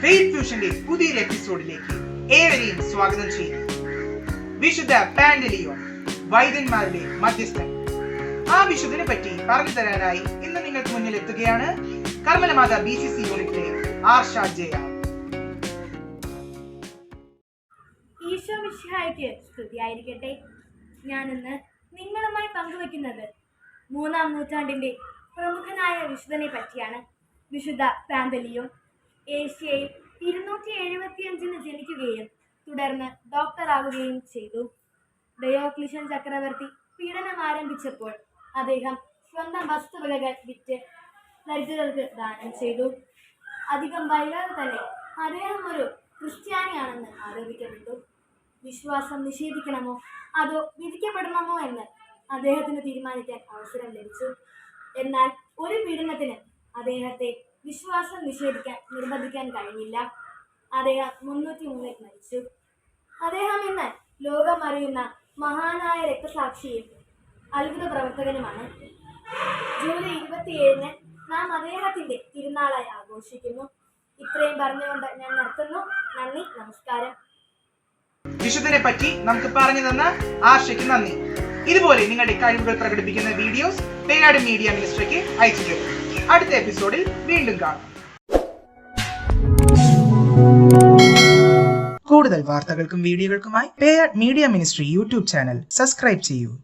Faith ഫ്യൂഷന്റെ പുതിയൊരു എപ്പിസോഡിലേക്ക് ഏവരെയും സ്വാഗതം ചെയ്യുന്നു. വിശുദ്ധ പാന്തലിയോൺ, വൈദ്യന്മാരുടെ മധ്യസ്ഥൻ. ആ വിശുദ്ധനെ പറ്റി പറഞ്ഞു തരാനായി ഇന്ന് നിങ്ങൾക്ക് മുന്നിൽ എത്തുകയാണ് കർമ്മലമാത BCC യൂണിറ്റിലെ ആർഷ ജയ. ഈശോ മിശിഹായ്ക്ക് സ്തുതിയായിരിക്കട്ടെ. ഞാനിന്ന് നിങ്ങളുമായി പങ്കുവെക്കുന്നത് 3-ാം നൂറ്റാണ്ടിന്റെ പ്രമുഖനായ വിശുദ്ധനെ പറ്റിയാണ്. വിശുദ്ധ പാന്തലിയോൺ ഏഷ്യയിൽ 275 ജനിക്കുകയും തുടർന്ന് ഡോക്ടറാവുകയും ചെയ്തു. ഡയോക്ലിഷ്യൻ ചക്രവർത്തി പീഡനം ആരംഭിച്ചപ്പോൾ അദ്ദേഹം സ്വന്തം വസ്തുവകകൾ വിറ്റ് ദരിദ്രർക്ക് ദാനം ചെയ്തു. അധികം വൈകാതെ തന്നെ അദ്ദേഹം ഒരു ക്രിസ്ത്യാനിയാണെന്ന് ആരോപിക്കപ്പെട്ടു. വിശ്വാസം നിഷേധിക്കണമോ അതോ വിധിക്കപ്പെടണമോ എന്ന് അദ്ദേഹത്തിന് തീരുമാനിക്കാൻ അവസരം ലഭിച്ചു. എന്നാൽ ഒരു പീഡനത്തിന് അദ്ദേഹത്തെ വിശ്വാസം നിഷേധിക്കാൻ നിർബന്ധിക്കാൻ കഴിഞ്ഞില്ല. അദ്ദേഹം 303 മരിച്ചു. അദ്ദേഹം ഇന്ന് ലോകം അറിയുന്ന മഹാനായ രക്തസാക്ഷിയും അത്ഭുത പ്രവർത്തകനുമാണ്. ജൂലൈ 27 നാം അദ്ദേഹത്തിന്റെ തിരുനാളായി ആഘോഷിക്കുന്നു. ഇത്രയും പറഞ്ഞുകൊണ്ട് ഞാൻ നിർത്തുന്നു. നന്ദി, നമസ്കാരം. വിശുദ്ധനെ പറ്റി നമുക്ക് പറഞ്ഞു തന്ന ആശയ്ക്ക് നന്ദി. ഇതുപോലെ നിങ്ങളുടെ കഴിവുകൾ പ്രകടിപ്പിക്കുന്ന വീഡിയോസ് പേയാട് മീഡിയ മിനിസ്ട്രിക്ക് അയച്ചു തരും. അടുത്ത എപ്പിസോഡിൽ വീണ്ടും കാണാം. കൂടുതൽ വാർത്തകൾക്കും വീഡിയോകൾക്കുമായി Peyad media ministry YouTube channel subscribe ചെയ്യൂ.